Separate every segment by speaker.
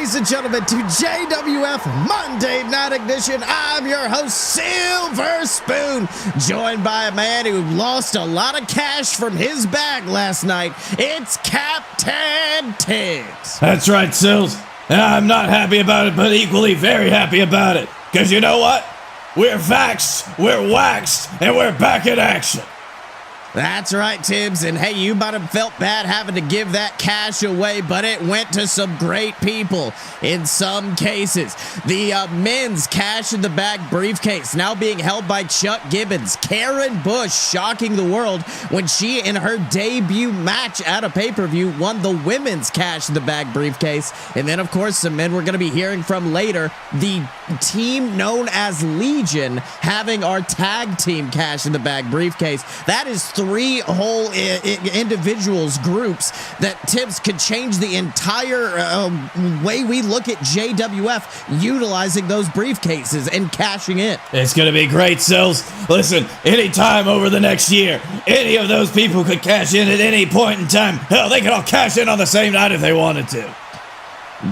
Speaker 1: ladies and gentlemen, to JWF Monday Night Ignition. I'm your host, Silver Spoon, joined by a man who lost a lot of cash from his bag last night. It's Captain Tiggs.
Speaker 2: That's right, Sills. I'm not happy about it, but equally very happy about it. Because you know what? We're vaxxed, we're waxed, and we're back in action.
Speaker 1: That's right, Tibbs, and hey, you might have felt bad having to give that cash away, but it went to some great people in some cases. The men's cash in the bag briefcase now being held by Chuck Gibbons. Karen Bush shocking the world when she, in her debut match at a pay-per-view, won the women's cash in the bag briefcase. And then, of course, some men we're going to be hearing from later, the team known as Legion having our tag team cash in the bag briefcase. That is three whole individuals, groups that Tibbs could change the entire way we look at JWF utilizing those briefcases and cashing in.
Speaker 2: It's going to be great, Sills. Listen, anytime over the next year, any of those people could cash in at any point in time. Hell, they could all cash in on the same night if they wanted to.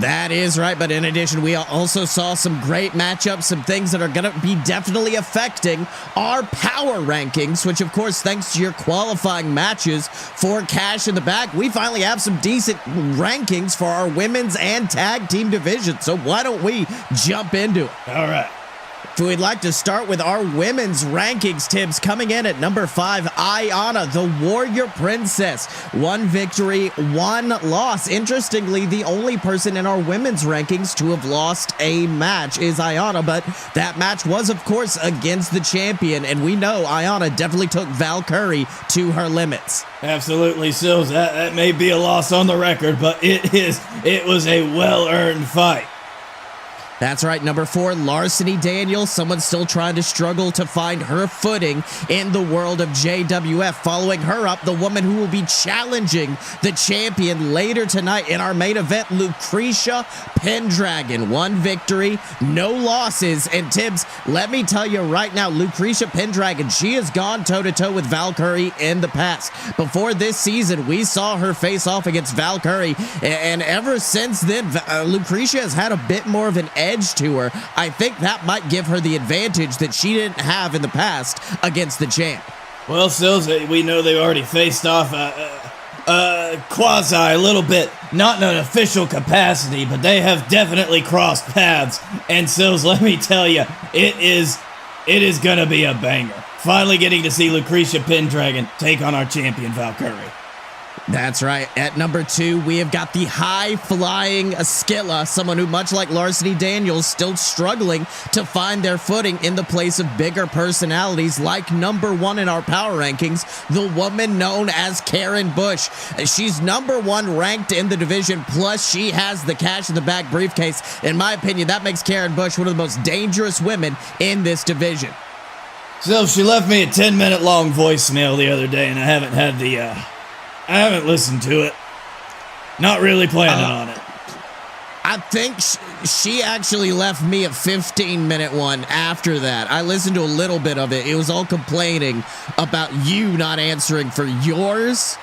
Speaker 1: That is right, but in addition, we also saw some great matchups, some things that are going to be definitely affecting our power rankings, which, of course, thanks to your qualifying matches for cash in the bag, we finally have some decent rankings for our women's and tag team division. So why don't we jump into it?
Speaker 2: All right.
Speaker 1: So we'd like to start with our women's rankings, Tibbs. Coming in at number 5, Ayanna, the Warrior Princess. 1 victory, 1 loss. Interestingly, the only person in our women's rankings to have lost a match is Ayanna, but that match was, of course, against the champion, and we know Ayanna definitely took Valkyrie to her limits.
Speaker 2: Absolutely, Sills. That may be a loss on the record, but it was a well-earned fight.
Speaker 1: That's right, number 4, Larceny Daniels, someone still trying to struggle to find her footing in the world of JWF. Following her up, the woman who will be challenging the champion later tonight in our main event, Lucretia Pendragon. 1 victory, no losses. And Tibbs, let me tell you right now, Lucretia Pendragon, she has gone toe-to-toe with Valkyrie in the past. Before this season, we saw her face off against Valkyrie, and ever since then, Lucretia has had a bit more of an edge to her. I think that might give her the advantage that she didn't have in the past against the champ.
Speaker 2: Well, Sills, we know they've already faced off quasi a little bit, not in an official capacity, but they have definitely crossed paths. And Sills, let me tell you, it is gonna be a banger. Finally getting to see Lucretia Pendragon take on our champion Valkyrie.
Speaker 1: That's right. At number 2, we have got the high-flying Skilla, someone who, much like Larceny Daniels, still struggling to find their footing in the place of bigger personalities, like number 1 in our power rankings, the woman known as Karen Bush. She's number 1 ranked in the division, plus she has the cash in the bag briefcase. In my opinion, that makes Karen Bush one of the most dangerous women in this division.
Speaker 2: So she left me a 10-minute long voicemail the other day, and I haven't listened to it. Not really planning on it.
Speaker 1: I think she actually left me a 15-minute one after that. I listened to a little bit of it. It was all complaining about you not answering for yours.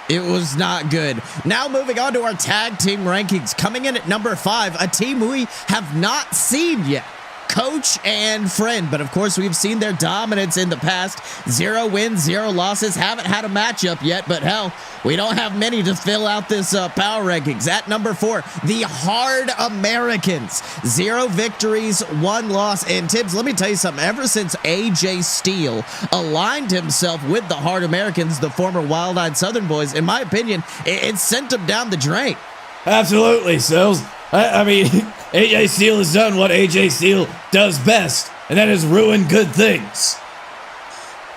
Speaker 1: It was not good. Now moving on to our tag team rankings. Coming in at number 5, a team we have not seen yet. Coach and Friend, but of course we've seen their dominance in the past. 0 wins, 0 losses, haven't had a matchup yet, but hell, we don't have many to fill out this power rankings. At number 4, the Hard Americans. 0 victories, 1 loss. And Tibbs, let me tell you something, ever since AJ Steele aligned himself with the Hard Americans, the former Wild-Eyed Southern Boys, in my opinion, it sent them down the drain.
Speaker 2: Absolutely, Sills. I mean, AJ Steele has done what AJ Steele does best, and that is ruin good things.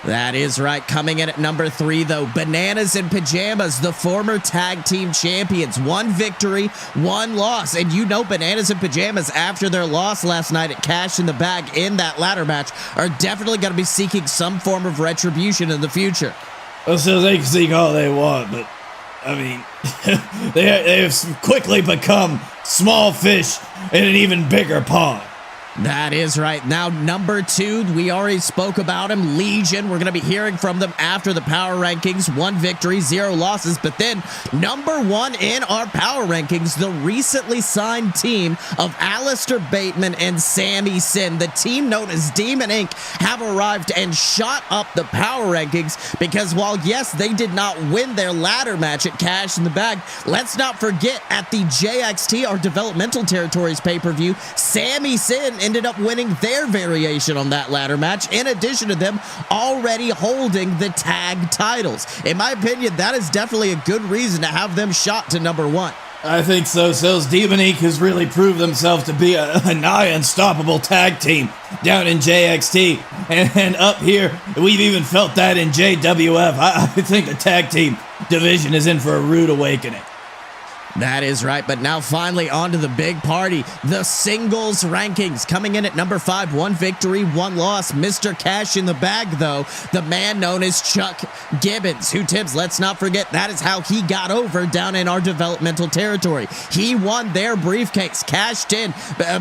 Speaker 1: That is right. Coming in at number 3, though, Bananas in Pajamas, the former tag team champions. 1 victory, 1 loss. And you know Bananas in Pajamas, after their loss last night at Cash in the Bag in that ladder match, are definitely going to be seeking some form of retribution in the future.
Speaker 2: Well, so they can seek all they want, but I mean, they have quickly become small fish in an even bigger pond.
Speaker 1: That is right. Now, number 2, we already spoke about him, Legion. We're going to be hearing from them after the power rankings. 1 victory, 0 losses. But then, number 1 in our power rankings, the recently signed team of Alistair Bateman and Sami Sin. The team known as Demon Inc. have arrived and shot up the power rankings because while, yes, they did not win their ladder match at Cash in the Bag, let's not forget at the JXT, our Developmental Territories pay-per-view, Sami Sin ended up winning their variation on that ladder match, in addition to them already holding the tag titles. In my opinion, that is definitely a good reason to have them shot to number 1.
Speaker 2: I think so, Sills. Demon Inc. has really proved themselves to be a nigh unstoppable tag team down in JXT. And up here, we've even felt that in JWF. I think the tag team division is in for a rude awakening.
Speaker 1: That is right, but now finally on to the big party. The singles rankings coming in at number 5, 1 victory, 1 loss. Mr. Cash in the Bag, though, the man known as Chuck Gibbons, who, Tibbs, let's not forget, that is how he got over down in our developmental territory. He won their briefcase, cashed in,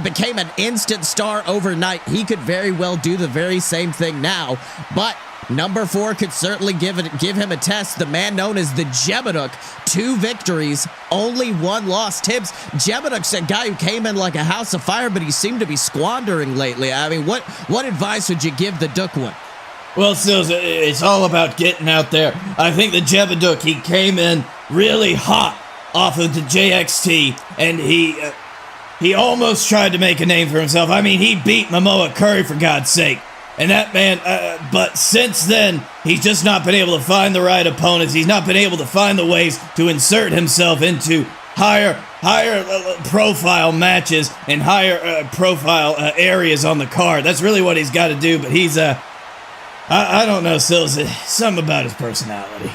Speaker 1: became an instant star overnight. He could very well do the very same thing now, but number 4 could certainly give him a test. The man known as the Jebeduk, 2 victories, only 1 loss. Tibbs, Jebeduk's a guy who came in like a house of fire, but he seemed to be squandering lately. I mean, what advice would you give the Duk one?
Speaker 2: Well, Sills, it's all about getting out there. I think the Jebeduk, he came in really hot off of the JXT, and he almost tried to make a name for himself. I mean, he beat Momoa Curry, for God's sake. And that man, but since then, he's just not been able to find the right opponents. He's not been able to find the ways to insert himself into higher profile matches and higher profile areas on the card. That's really what he's got to do, but he's, I don't know, Sills, something about his personality.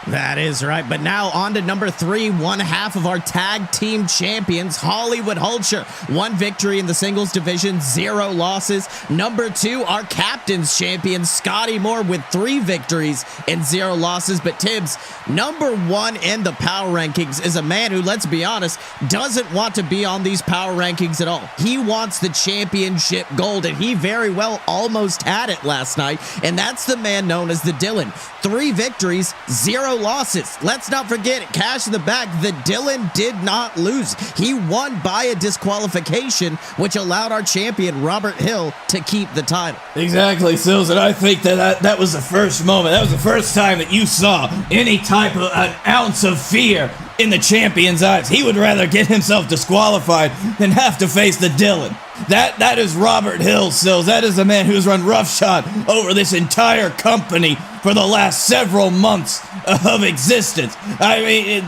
Speaker 1: That is right, but now on to number 3, 1/2 of our tag team champions, Hollywood Hulcher. 1 victory in the singles division, 0 losses. Number 2, our captain's champion, Scotty Moore, with 3 victories and 0 losses. But Tibbs, number 1 in the power rankings is a man who, let's be honest, doesn't want to be on these power rankings at all. He wants the championship gold, and he very well almost had it last night, and that's the man known as the Dylan. 3 victories, 0 losses. Let's not forget, Cash in the Bag, the Dylan did not lose. He won by a disqualification, which allowed our champion, Robert Hill, to keep the title.
Speaker 2: Exactly, Sills, and I think that was the first moment. That was the first time that you saw any type of an ounce of fear in the champion's eyes. He would rather get himself disqualified than have to face the Dylan. That is Robert Hill, Sills. That is the man who's run roughshod over this entire company for the last several months of existence. I mean,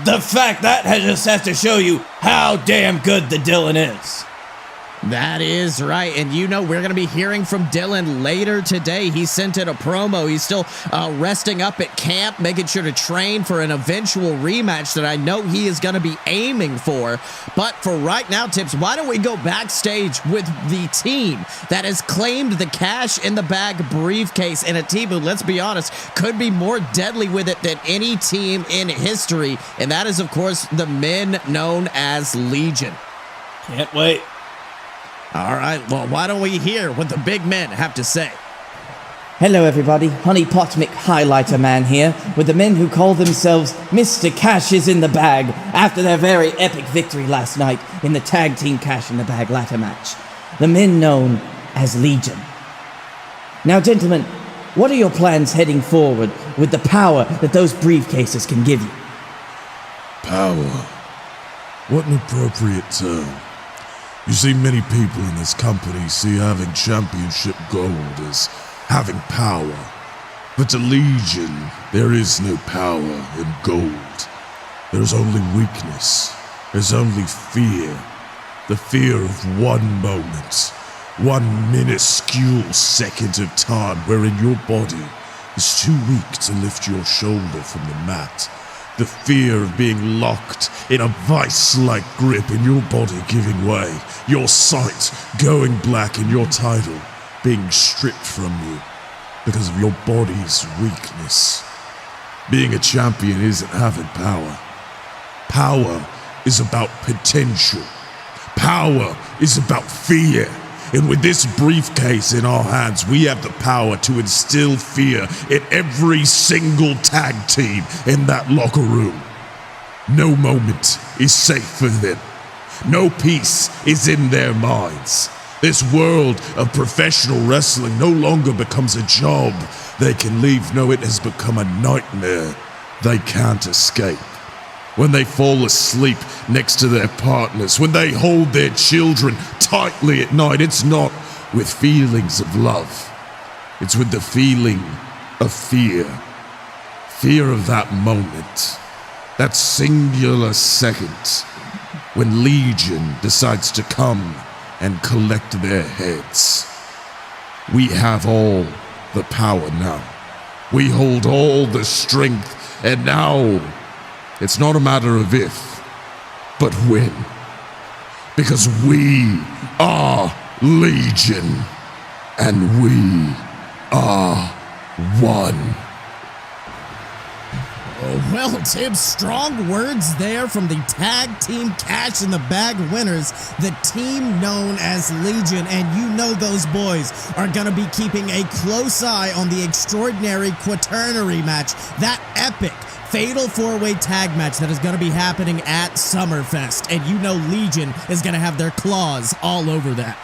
Speaker 2: the fact that just has to show you how damn good the Dylan is.
Speaker 1: That is right, and you know we're going to be hearing from Dylan later today. He sent in a promo. He's still resting up at camp, making sure to train for an eventual rematch that I know he is going to be aiming for. But for right now, Tips, why don't we go backstage with the team that has claimed the Cash in the Bag briefcase, and a team who, let's be honest, could be more deadly with it than any team in history, and that is, of course, the men known as Legion.
Speaker 2: Can't wait.
Speaker 1: All right, well, why don't we hear what the big men have to say?
Speaker 3: Hello everybody, Honey Potmick Highlighter Man here, with the men who call themselves Mr. Cash is in the Bag, after their very epic victory last night in the Tag Team Cash in the Bag ladder match. The men known as Legion. Now gentlemen, what are your plans heading forward with the power that those briefcases can give you?
Speaker 4: Power. What an appropriate term. You see, many people in this company see having championship gold as having power. But to Legion, there is no power in gold. There's only weakness. There's only fear. The fear of one moment. One minuscule second of time wherein your body is too weak to lift your shoulder from the mat. The fear of being locked in a vice-like grip and your body giving way, your sight going black and your title being stripped from you because of your body's weakness. Being a champion isn't having power. Power is about potential. Power is about fear. And with this briefcase in our hands, we have the power to instill fear in every single tag team in that locker room. No moment is safe for them. No peace is in their minds. This world of professional wrestling no longer becomes a job they can leave. No, it has become a nightmare they can't escape. When they fall asleep next to their partners, when they hold their children tightly at night, it's not with feelings of love. It's with the feeling of fear. Fear of that moment, that singular second, when Legion decides to come and collect their heads. We have all the power now. We hold all the strength, and now it's not a matter of if, but when. Because we are Legion, and we are one.
Speaker 1: Oh, well, Tibbs, strong words there from the Tag Team Cash in the Bag winners, the team known as Legion, and you know those boys are going to be keeping a close eye on the extraordinary quaternary match, that epic fatal four-way tag match that is going to be happening at Summerfest, and you know Legion is going to have their claws all over that.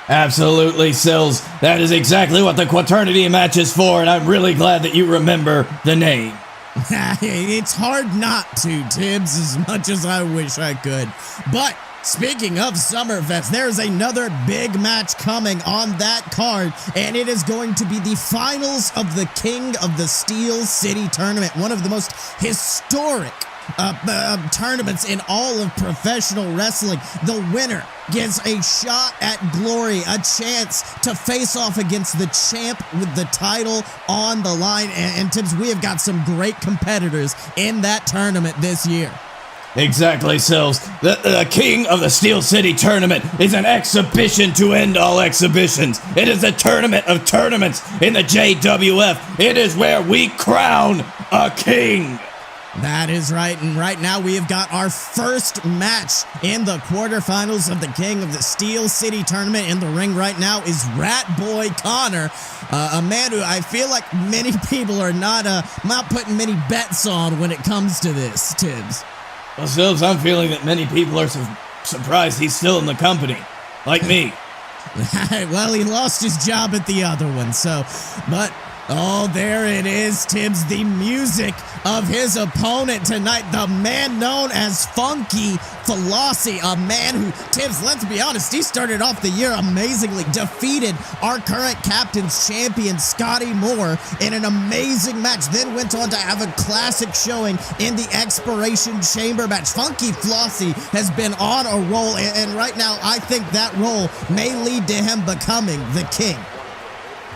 Speaker 2: Absolutely, Sills. That is exactly what the quaternity match is for, and I'm really glad that you remember the name.
Speaker 1: It's hard not to, Tibbs, as much as I wish I could. But speaking of Summerfest, there's another big match coming on that card, and it is going to be the finals of the King of the Steel City tournament, one of the most historic tournaments in all of professional wrestling. The winner gets a shot at glory, a chance to face off against the champ with the title on the line. And Tibbs, we have got some great competitors in that tournament this year.
Speaker 2: Exactly, Sills. The King of the Steel City tournament is an exhibition to end all exhibitions. It is a tournament of tournaments in the JWF. It is where we crown a king.
Speaker 1: That is right, and right now we have got our first match in the quarterfinals of the King of the Steel City tournament. In the ring right now is Rat Boy Konnor, a man who I feel like many people are not putting many bets on when it comes to this, Tibbs.
Speaker 2: Well, Sills, I'm feeling that many people are surprised he's still in the company, like me.
Speaker 1: Well, he lost his job at the other one, but oh, there it is, Tibbs, the music of his opponent tonight, the man known as Funky Flossie, a man who, Tibbs, let's be honest, he started off the year amazingly, defeated our current captain's champion, Scotty Moore, in an amazing match, then went on to have a classic showing in the Expiration Chamber match. Funky Flossie has been on a roll, and right now, I think that role may lead to him becoming the king.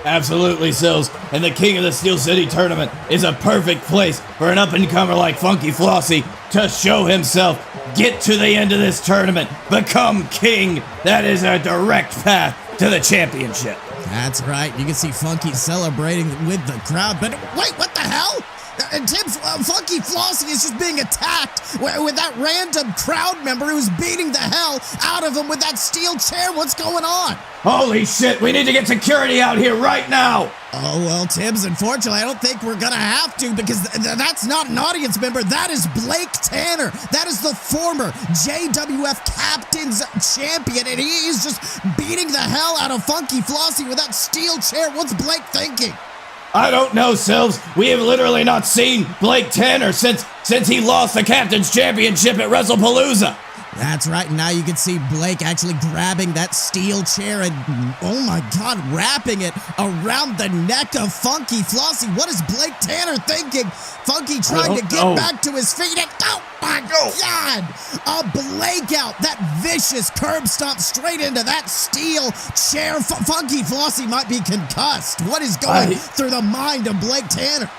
Speaker 2: Absolutely, Sills, and the King of the Steel City tournament is a perfect place for an up-and-comer like Funky Flossie to show himself, get to the end of this tournament, become king. That is a direct path to the championship.
Speaker 1: That's right. You can see Funky celebrating with the crowd, but wait, what the hell? And Tibbs, Funky Flossie is just being attacked with that random crowd member who's beating the hell out of him with that steel chair. What's going on?
Speaker 2: Holy shit, we need to get security out here right now.
Speaker 1: Oh, well, Tibbs, unfortunately, I don't think we're going to have to, because that's not an audience member. That is Blake Tanner. That is the former JWF Captain's Champion, and he is just beating the hell out of Funky Flossie with that steel chair. What's Blake thinking?
Speaker 2: I don't know, Sills. We have literally not seen Blake Tanner since he lost the Captain's Championship at WrestlePalooza.
Speaker 1: That's right. Now you can see Blake actually grabbing that steel chair and, oh my God, wrapping it around the neck of Funky Flossie. What is Blake Tanner thinking? Funky trying to get back to his feet and, oh my God, a Blake out. That vicious curb stomp straight into that steel chair. Funky Flossie might be concussed. What is going through the mind of Blake Tanner?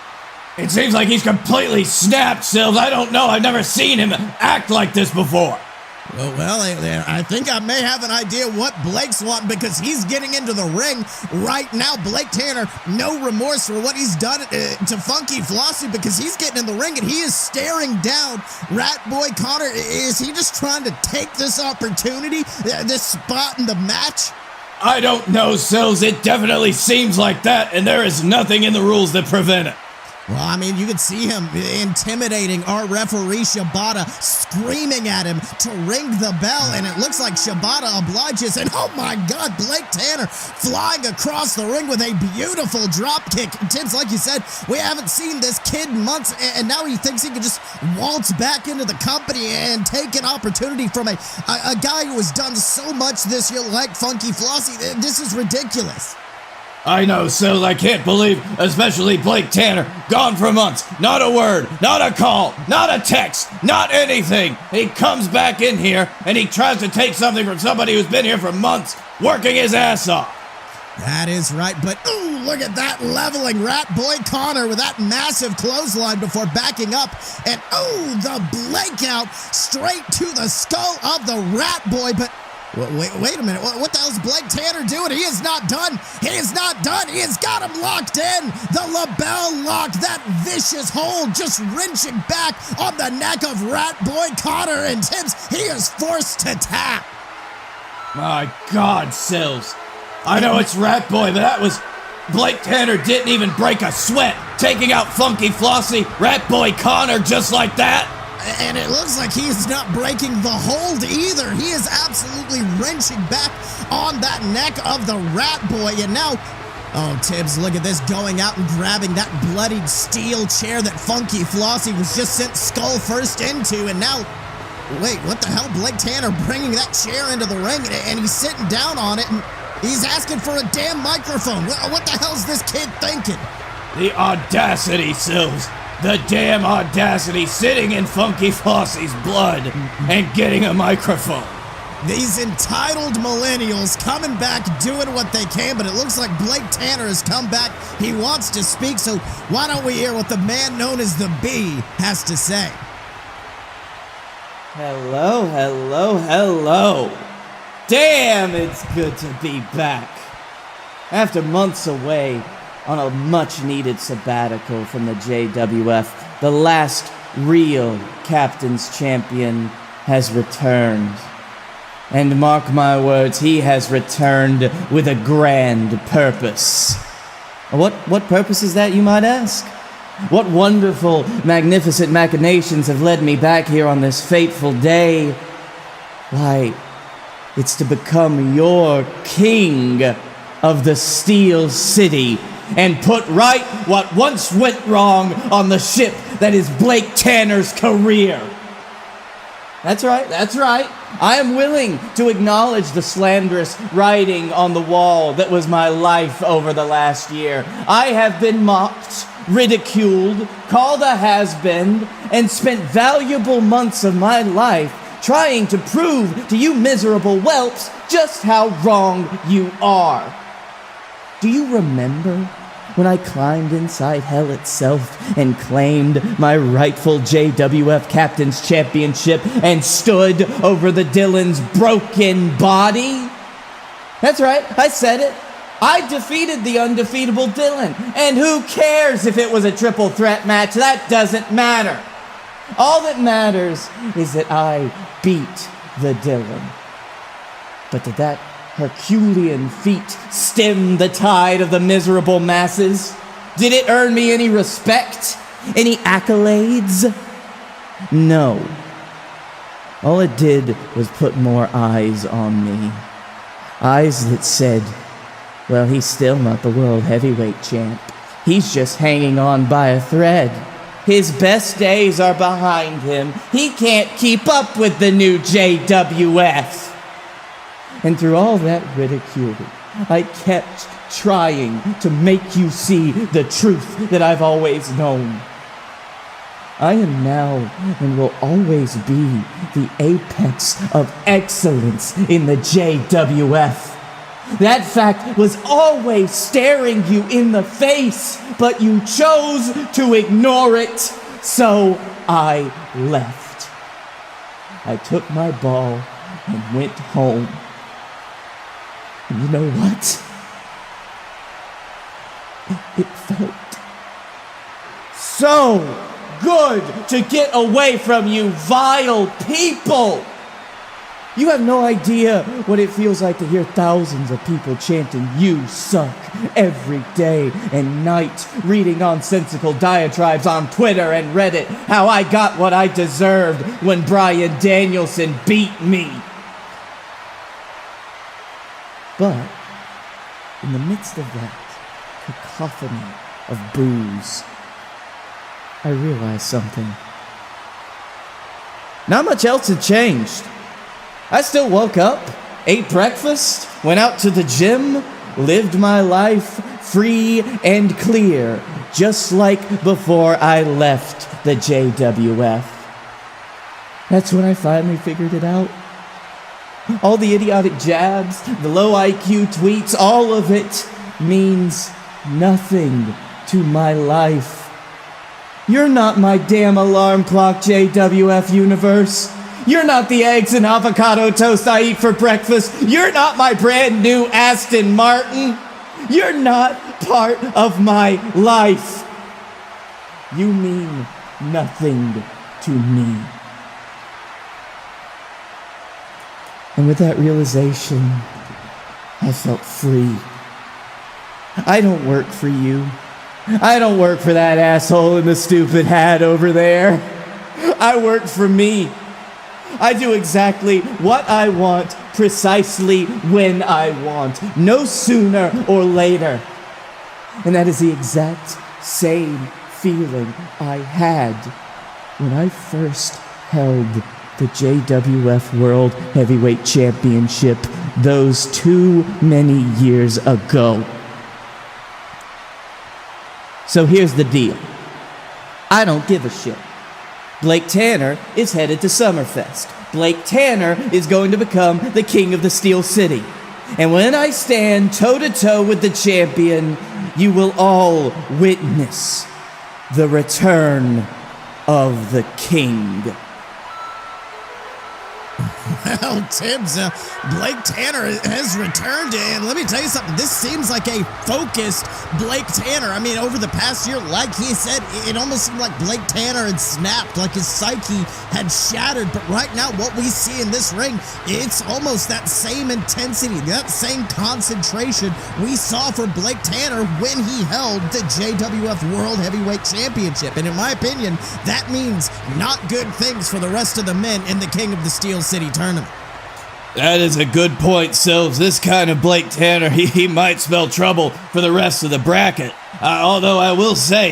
Speaker 2: It seems like he's completely snapped, Sills. I don't know. I've never seen him act like this before.
Speaker 1: Well, I think I may have an idea what Blake's wanting because he's getting into the ring right now. Blake Tanner, no remorse for what he's done to Funky Flossie because he's getting in the ring and he is staring down Rat Boy Konnor. Is he just trying to take this opportunity, this spot in the match?
Speaker 2: I don't know, Sills. It definitely seems like that, and there is nothing in the rules that prevent it.
Speaker 1: Well, I mean, you could see him intimidating our referee, Shibata, screaming at him to ring the bell, and it looks like Shibata obliges, and oh my God, Blake Tanner flying across the ring with a beautiful drop kick. Tibbs, like you said, we haven't seen this kid in months, and now he thinks he can just waltz back into the company and take an opportunity from a guy who has done so much this year like Funky Flossie. This is ridiculous.
Speaker 2: I know, Sills, I can't believe, especially Blake Tanner, gone for months, not a word, not a call, not a text, not anything. He comes back in here and he tries to take something from somebody who's been here for months, working his ass off.
Speaker 1: That is right, but ooh, look at that leveling Rat Boy Konnor with that massive clothesline before backing up, and ooh, the Blake out straight to the skull of the Rat Boy, but wait a minute. What the hell's Blake Tanner doing? He is not done. He is not done. He has got him locked in. The LaBelle lock, that vicious hold just wrenching back on the neck of Rat Boy Konnor, and Tibbs, he is forced to tap.
Speaker 2: My God, Sills. I know it's Rat Boy, but that was... Blake Tanner didn't even break a sweat, taking out Funky Flossie, Rat Boy Konnor just like that.
Speaker 1: And it looks like he's not breaking the hold either. He is absolutely wrenching back on that neck of the Rat Boy. And now, oh, Tibbs, look at this, going out and grabbing that bloodied steel chair that Funky Flossie was just sent skull first into. And now, wait, what the hell? Blake Tanner bringing that chair into the ring, and he's sitting down on it, and he's asking for a damn microphone. What the hell's this kid thinking?
Speaker 2: The audacity, Sills. The damn audacity, sitting in Funky Flossie's blood and getting a microphone.
Speaker 1: These entitled millennials coming back, doing what they can, but it looks like Blake Tanner has come back. He wants to speak, so why don't we hear what the man known as the Bee has to say?
Speaker 3: Hello, hello, hello. Damn, it's good to be back. After months away on a much-needed sabbatical from the JWF, the last real Captain's Champion has returned. And mark my words, he has returned with a grand purpose. What purpose is that, you might ask? What wonderful, magnificent machinations have led me back here on this fateful day? Why, it's to become your king of the Steel City and put right what once went wrong on the ship that is Blake Tanner's career. That's right. I am willing to acknowledge the slanderous writing on the wall that was my life over the last year. I have been mocked, ridiculed, called a has-been, and spent valuable months of my life trying to prove to you miserable whelps just how wrong you are. Do you remember when I climbed inside hell itself and claimed my rightful JWF Captain's Championship and stood over the Dylan's broken body? That's right, I said it. I defeated the undefeatable Dylan, and who cares if it was a triple threat match? That doesn't matter. All that matters is that I beat the Dylan. But did that Herculean feat stem the tide of the miserable masses? Did it earn me any respect? Any accolades? No. All it did was put more eyes on me. Eyes that said, well, he's still not the world heavyweight champ. He's just hanging on by a thread. His best days are behind him. He can't keep up with the new JWF. And through all that ridicule, I kept trying to make you see the truth that I've always known. I am now and will always be the apex of excellence in the JWF. That fact was always staring you in the face, but you chose to ignore it, so I left. I took my ball and went home. And you know what? It felt so good to get away from you vile people. You have no idea what it feels like to hear thousands of people chanting, "You suck," every day and night, reading nonsensical diatribes on Twitter and Reddit, how I got what I deserved when Bryan Danielson beat me. But in the midst of that cacophony of boos, I realized something. Not much else had changed. I still woke up, ate breakfast, went out to the gym, lived my life free and clear, just like before I left the JWF. That's when I finally figured it out. All the idiotic jabs, the low IQ tweets, all of it means nothing to my life. You're not my damn alarm clock, JWF Universe. You're not the eggs and avocado toast I eat for breakfast. You're not my brand new Aston Martin. You're not part of my life. You mean nothing to me. And with that realization, I felt free. I don't work for you. I don't work for that asshole in the stupid hat over there. I work for me. I do exactly what I want, precisely when I want, no sooner or later. And that is the exact same feeling I had when I first held the JWF World Heavyweight Championship those too many years ago. So here's the deal. I don't give a shit. Blake Tanner is headed to Summerfest. Blake Tanner is going to become the king of the Steel City. And when I stand toe-to-toe with the champion, you will all witness the return of the king.
Speaker 1: Well, Tibbs, Blake Tanner has returned, and let me tell you something. This seems like a focused Blake Tanner. I mean, over the past year, like he said, it almost seemed like Blake Tanner had snapped, like his psyche had shattered. But right now, what we see in this ring, it's almost that same intensity, that same concentration we saw for Blake Tanner when he held the JWF World Heavyweight Championship. And in my opinion, that means not good things for the rest of the men in the King of the Steel City tournament.
Speaker 2: That is a good point, Silves. This kind of Blake Tanner, he might spell trouble for the rest of the bracket. Although I will say,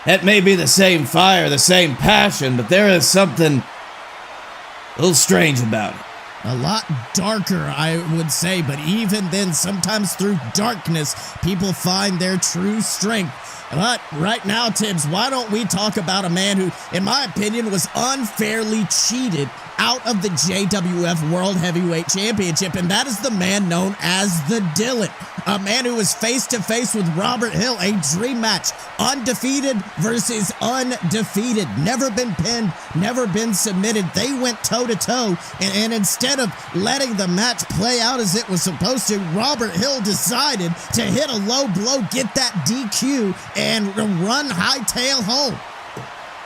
Speaker 2: that may be the same fire, the same passion, but there is something a little strange about it.
Speaker 1: A lot darker, I would say, but even then, sometimes through darkness, people find their true strength. But right now, Tibbs, why don't we talk about a man who, in my opinion, was unfairly cheated out of the JWF World Heavyweight Championship, and that is the man known as the Dylan. A man who was face-to-face with Robert Hill, a dream match, undefeated versus undefeated, never been pinned, never been submitted. They went toe-to-toe, and instead of letting the match play out as it was supposed to, Robert Hill decided to hit a low blow, get that DQ, and run hightail home.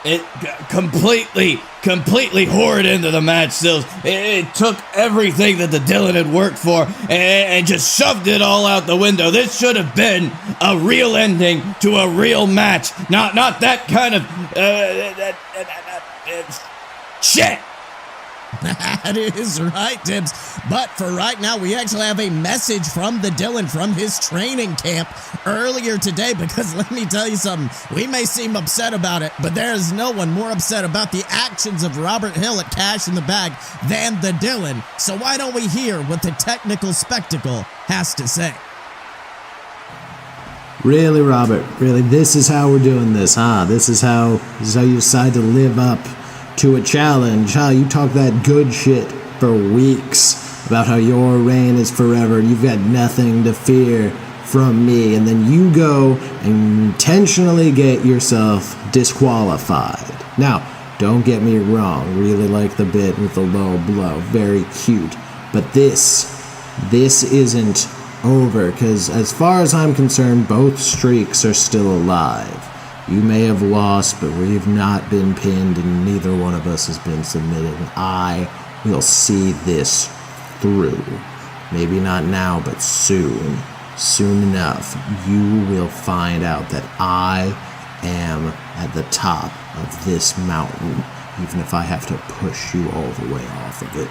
Speaker 2: It completely poured into the match, Sills. It took everything that the Dylan had worked for and just shoved it all out the window. This should have been a real ending to a real match. Not that kind of shit.
Speaker 1: That is right, Tibbs. But for right now, we actually have a message from the Dylan from his training camp earlier today, because let me tell you something. We may seem upset about it, but there is no one more upset about the actions of Robert Hill at Cash in the Bag than the Dylan. So why don't we hear what the technical spectacle has to say?
Speaker 5: Really, Robert? Really? This is how we're doing this, huh? This is how you decide to live up to a challenge, huh? You talk that good shit for weeks about how your reign is forever, you've got nothing to fear from me, and then you go and intentionally get yourself disqualified. Now, Don't get me wrong, really like the bit with the low blow, very cute. But this isn't over, because as far as I'm concerned, both streaks are still alive. You may have lost, but we've not been pinned, and neither one of us has been submitted. And I will see this through. Maybe not now, but soon. Soon enough, you will find out that I am at the top of this mountain, even if I have to push you all the way off of it.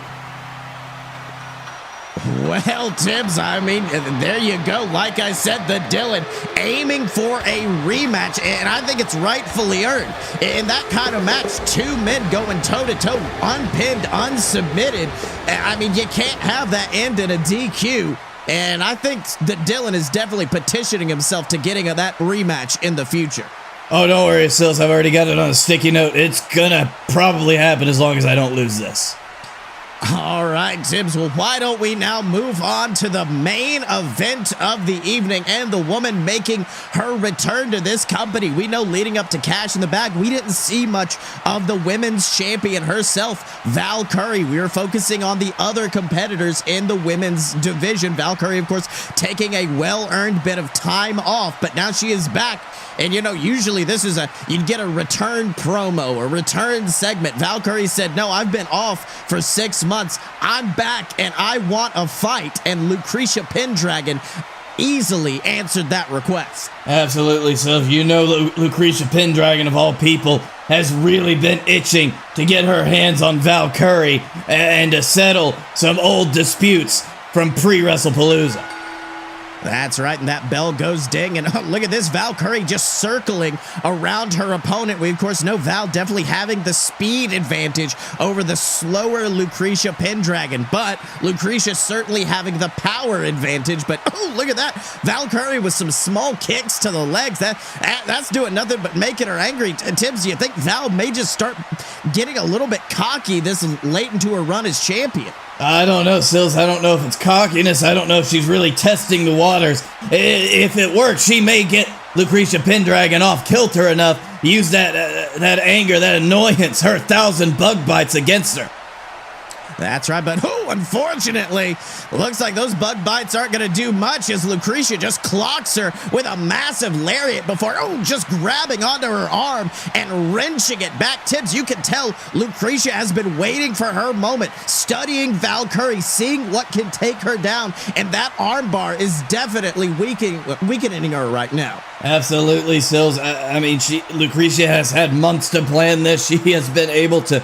Speaker 1: Well, Tibbs, I mean, there you go. Like I said, the Dylan aiming for a rematch, and I think it's rightfully earned. In that kind of match, two men going toe-to-toe, unpinned, unsubmitted. I mean, you can't have that end in a DQ. And I think that Dylan is definitely petitioning himself to getting that rematch in the future.
Speaker 2: Oh, don't worry, Sills. I've already got it on a sticky note. It's gonna probably happen as long as I don't lose this.
Speaker 1: All right, Tibbs, well, why don't we now move on to the main event of the evening and the woman making her return to this company. We know leading up to Cash in the Bag, we didn't see much of the women's champion herself, Val Curry. We were focusing on the other competitors in the women's division. Val Curry, of course, taking a well-earned bit of time off, but now she is back. And, you know, usually this is you'd get a return promo, a return segment. Val Curry said, no, I've been off for 6 months. I'm back and I want a fight. And Lucretia Pendragon easily answered that request.
Speaker 2: Absolutely, so you know Lucretia Pendragon, of all people, has really been itching to get her hands on Val Curry and to settle some old disputes from pre-WrestlePalooza.
Speaker 1: That's right, and that bell goes ding, and look at this, Val Curry just circling around her opponent. We, of course, know Val definitely having the speed advantage over the slower Lucretia Pendragon, but Lucretia certainly having the power advantage. But, oh, look at that, Val Curry with some small kicks to the legs. That's doing nothing but making her angry. Tibbs, do you think Val may just start getting a little bit cocky this late into her run as champion?
Speaker 2: I don't know, Sills. I don't know if it's cockiness. I don't know if she's really testing the waters. If it works, she may get Lucretia Pendragon off kilter enough, use that anger, that annoyance, her 1,000 bug bites against her.
Speaker 1: That's right, but unfortunately, looks like those bug bites aren't going to do much as Lucretia just clocks her with a massive lariat before, just grabbing onto her arm and wrenching it back. Tibbs, you can tell Lucretia has been waiting for her moment, studying Val Curry, seeing what can take her down, and that armbar is definitely weakening her right now.
Speaker 2: Absolutely, Sills. I mean, Lucretia has had months to plan this. She has been able to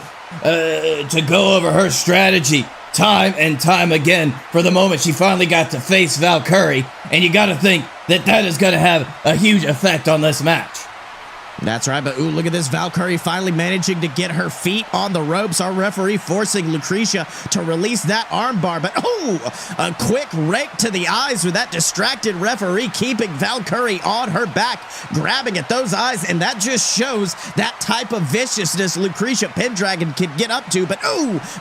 Speaker 2: go over her strategy time and time again for the moment she finally got to face Val Curry, and you gotta think that is gonna have a huge effect on this match.
Speaker 1: That's right, but look at this. Val Curry finally managing to get her feet on the ropes. Our referee forcing Lucretia to release that armbar, but a quick rake to the eyes with that distracted referee, keeping Val Curry on her back, grabbing at those eyes, and that just shows that type of viciousness Lucretia Pendragon can get up to. But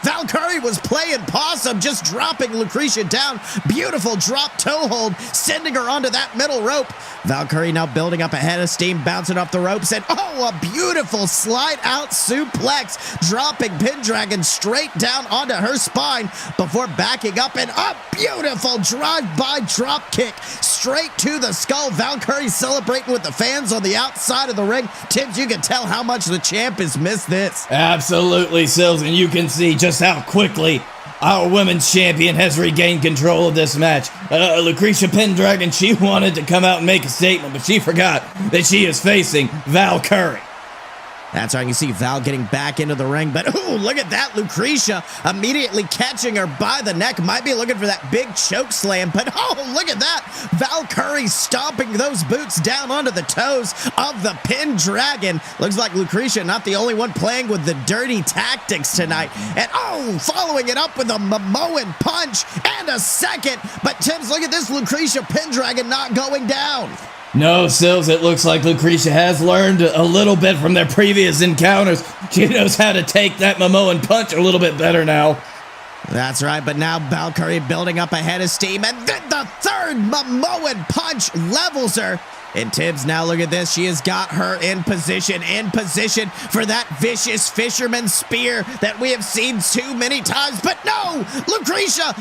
Speaker 1: Val Curry was playing possum, just dropping Lucretia down. Beautiful drop toe hold, sending her onto that middle rope. Val Curry now building up a head of steam, bouncing off the ropes, and a beautiful slide out suplex, dropping Pendragon straight down onto her spine before backing up, and a beautiful drive-by drop kick straight to the skull. Val Curry celebrating with the fans on the outside of the ring. Tibbs, you can tell how much the champ has missed this.
Speaker 2: Absolutely, Sills, and you can see just how quickly our women's champion has regained control of this match. Lucretia Pendragon, she wanted to come out and make a statement, but she forgot that she is facing Val Curry.
Speaker 1: That's right, you see Val getting back into the ring, but look at that, Lucretia immediately catching her by the neck, might be looking for that big choke slam, but look at that, Val Curry stomping those boots down onto the toes of the Pendragon. Looks like Lucretia not the only one playing with the dirty tactics tonight, and following it up with a Momoan punch and a second, but Tibbs, look at this, Lucretia Pendragon not going down.
Speaker 2: No, Sills, it looks like Lucretia has learned a little bit from their previous encounters. She knows how to take that Momoan punch a little bit better now.
Speaker 1: That's right, but now Val Curry building up a head of steam, and then the third Momoan punch levels her. And Tibbs, now look at this. She has got her in position for that vicious fisherman spear that we have seen too many times. But no, Lucretia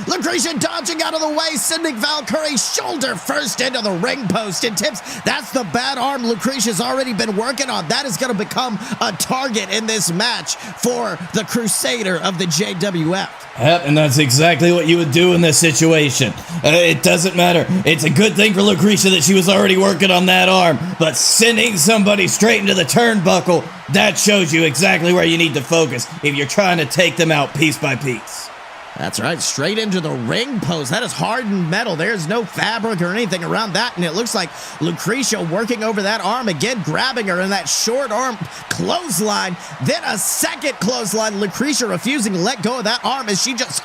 Speaker 1: dodging out of the way, sending Valkyrie shoulder first into the ring post. And Tibbs, that's the bad arm Lucretia's already been working on. That is going to become a target in this match for the Crusader of the JWF.
Speaker 2: Yep, and that's exactly what you would do in this situation. It doesn't matter. It's a good thing for Lucretia that she was already working on that arm, but sending somebody straight into the turnbuckle, that shows you exactly where you need to focus if you're trying to take them out piece by piece.
Speaker 1: That's right, straight into the ring post. That is hardened metal. There's no fabric or anything around that, and it looks like Lucretia working over that arm again, grabbing her in that short arm clothesline, then a second clothesline. Lucretia refusing to let go of that arm as she just,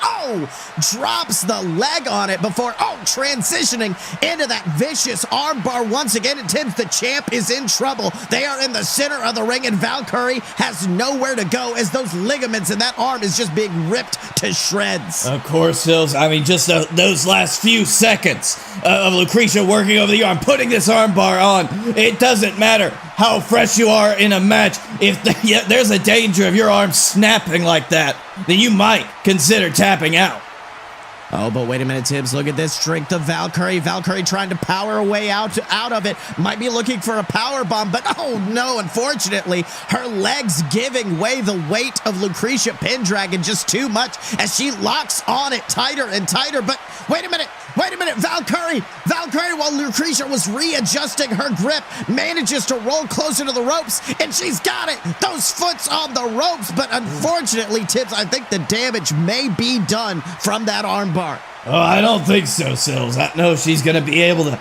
Speaker 1: drops the leg on it before, transitioning into that vicious arm bar once again. And Tibbs, the champ, is in trouble. They are in the center of the ring, and Valkyrie has nowhere to go as those ligaments in that arm is just being ripped to shreds.
Speaker 2: Of course, Sills. I mean, just those last few seconds of Lucretia working over the arm, putting this arm bar on. It doesn't matter how fresh you are in a match. If there's a danger of your arm snapping like that, then you might consider tapping out.
Speaker 1: Oh, but wait a minute, Tibbs. Look at this strength of Valkyrie. Valkyrie trying to power her way out of it. Might be looking for a power bomb, but oh no, unfortunately, her legs giving way. The weight of Lucretia Pendragon just too much as she locks on it tighter and tighter. But wait a minute. Valkyrie, while Lucretia was readjusting her grip, manages to roll closer to the ropes, and she's got it. Those foots on the ropes, but unfortunately, Tibbs, I think the damage may be done from that armbar.
Speaker 2: Oh, I don't think so, Sills. I know she's going to be able to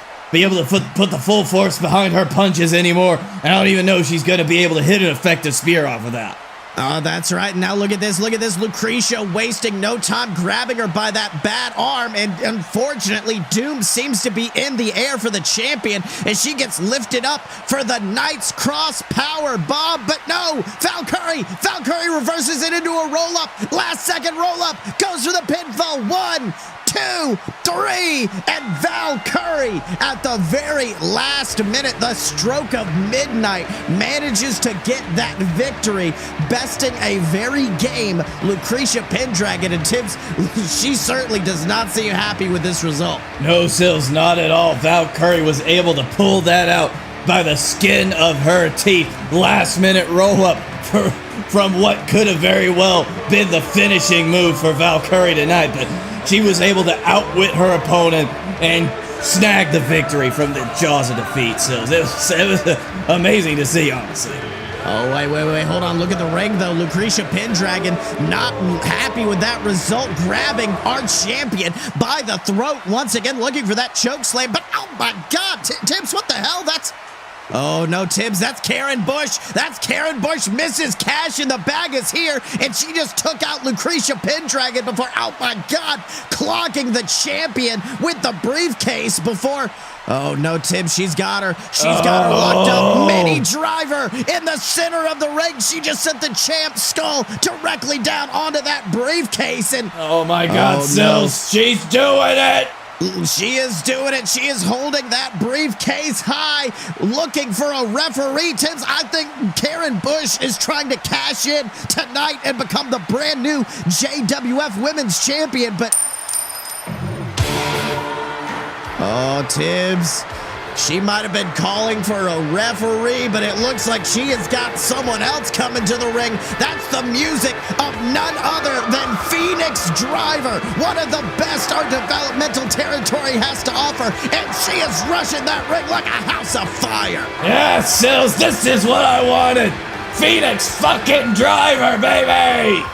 Speaker 2: put the full force behind her punches anymore, and I don't even know she's going to be able to hit an effective spear off of that.
Speaker 1: Oh, that's right. Now look at this. Lucretia wasting no time, grabbing her by that bad arm, and unfortunately, doom seems to be in the air for the champion as she gets lifted up for the Knight's Cross Power Bomb. But no, Valkyrie reverses it into a roll-up. Last second roll-up, goes for the pinfall. 1, 2, 3, and Valkyrie at the very last minute, the stroke of midnight, manages to get that victory, besting a very game Lucretia Pendragon. And Tibbs, she certainly does not seem happy with this result.
Speaker 2: No, Sills, not at all. Valkyrie was able to pull that out by the skin of her teeth. Last minute roll up from what could have very well been the finishing move for Valkyrie tonight, but she was able to outwit her opponent and snag the victory from the jaws of defeat. So it was amazing to see, honestly.
Speaker 1: Oh, wait, hold on. Look at the ring, though. Lucretia Pendragon not happy with that result, grabbing our champion by the throat once again, looking for that choke slam. But, oh my God, Tibbs, what the hell? Oh no, Tibbs, that's Karen Bush. Mrs. Cash in the Bag is here, and she just took out Lucretia Pendragon before, oh my God, clogging the champion with the briefcase before. Oh no, Tibbs, she's got her locked up. Mini driver in the center of the ring. She just sent the champ's skull directly down onto that briefcase, and
Speaker 2: oh my God, Sills, no. She's doing it.
Speaker 1: She is doing it. She is holding that briefcase high, looking for a referee. Tibbs, I think Karen Bush is trying to cash in tonight and become the brand new JWF Women's Champion, but oh, Tibbs, she might have been calling for a referee, but it looks like she has got someone else coming to the ring. That's the music of none other than Phoenix Driver, one of the best our developmental territory has to offer, and she is rushing that ring like a house of fire.
Speaker 2: Yeah, Sills, this is what I wanted. Phoenix fucking Driver, baby!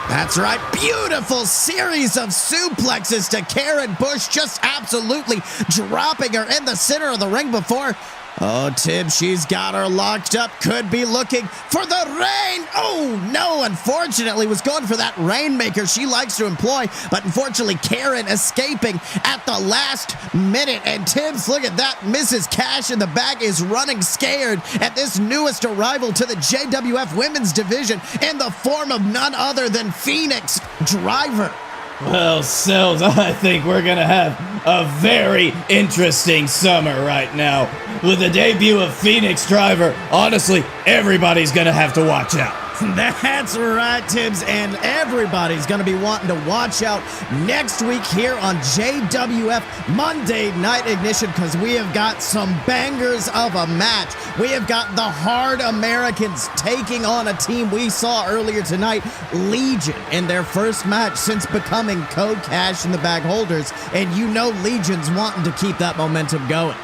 Speaker 1: That's right. Beautiful series of suplexes to Karen Bush, just absolutely dropping her in the center of the ring before. Oh, Tibbs, she's got her locked up. Could be looking for the rain. Oh, no, unfortunately, was going for that rainmaker she likes to employ. But unfortunately, Karen escaping at the last minute. And Tibbs, look at that. Mrs. Cash in the Bag is running scared at this newest arrival to the JWF Women's Division in the form of none other than Phoenix Driver.
Speaker 2: Well, Sills, I think we're gonna have a very interesting summer right now. With the debut of Phoenix Driver, honestly, everybody's gonna have to watch out.
Speaker 1: That's right, Tibbs, and everybody's going to be wanting to watch out next week here on JWF Monday Night Ignition, because we have got some bangers of a match. We have got the Hard Americans taking on a team we saw earlier tonight, Legion, in their first match since becoming co-cash in the bag holders, and you know Legion's wanting to keep that momentum going.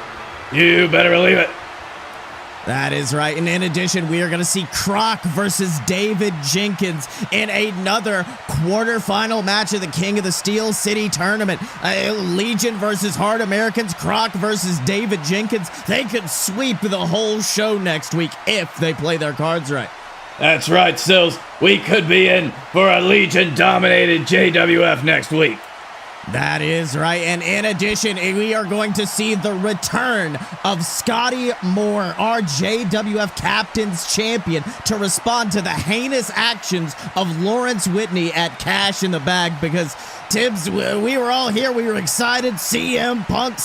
Speaker 2: You better believe it.
Speaker 1: That is right. And in addition, we are going to see Croc versus David Jenkins in another quarterfinal match of the King of the Steel City tournament. Legion versus Hard Americans, Croc versus David Jenkins. They could sweep the whole show next week if they play their cards right.
Speaker 2: That's right, Sills. We could be in for a Legion-dominated JWF next week.
Speaker 1: That is right, and in addition, we are going to see the return of Scotty Moore, our JWF Captain's Champion, to respond to the heinous actions of Lawrence Whitney at Cash in the Bag, because, Tibbs, we were all here, we were excited, CM Punk,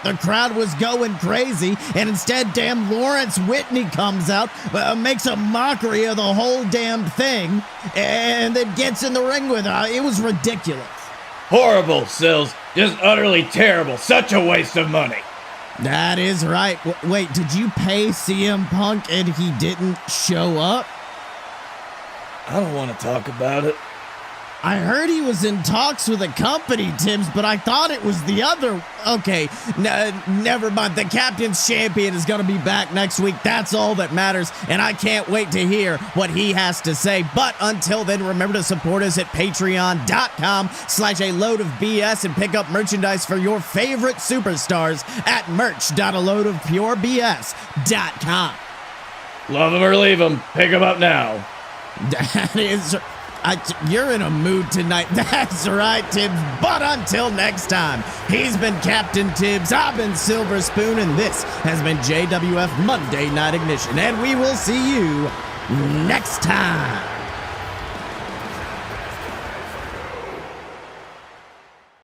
Speaker 1: the crowd was going crazy, and instead, damn Lawrence Whitney comes out, makes a mockery of the whole damn thing, and then gets in the ring with her. It was ridiculous.
Speaker 2: Horrible, Sills. Just utterly terrible. Such a waste of money.
Speaker 1: That is right. Wait, did you pay CM Punk and he didn't show up?
Speaker 2: I don't want to talk about it.
Speaker 1: I heard he was in talks with a company, Tibbs, but I thought it was the other. Okay, never mind. The Captain's Champion is going to be back next week. That's all that matters, and I can't wait to hear what he has to say. But until then, remember to support us at patreon.com/aloadofbs and pick up merchandise for your favorite superstars at merch.aloadofpurebs.com.
Speaker 2: Love them or leave them. Pick them up now.
Speaker 1: That is... you're in a mood tonight. That's right, Tibbs. But until next time, he's been Captain Tibbs, I've been Silver Spoon, and this has been JWF Monday Night Ignition. And we will see you next time.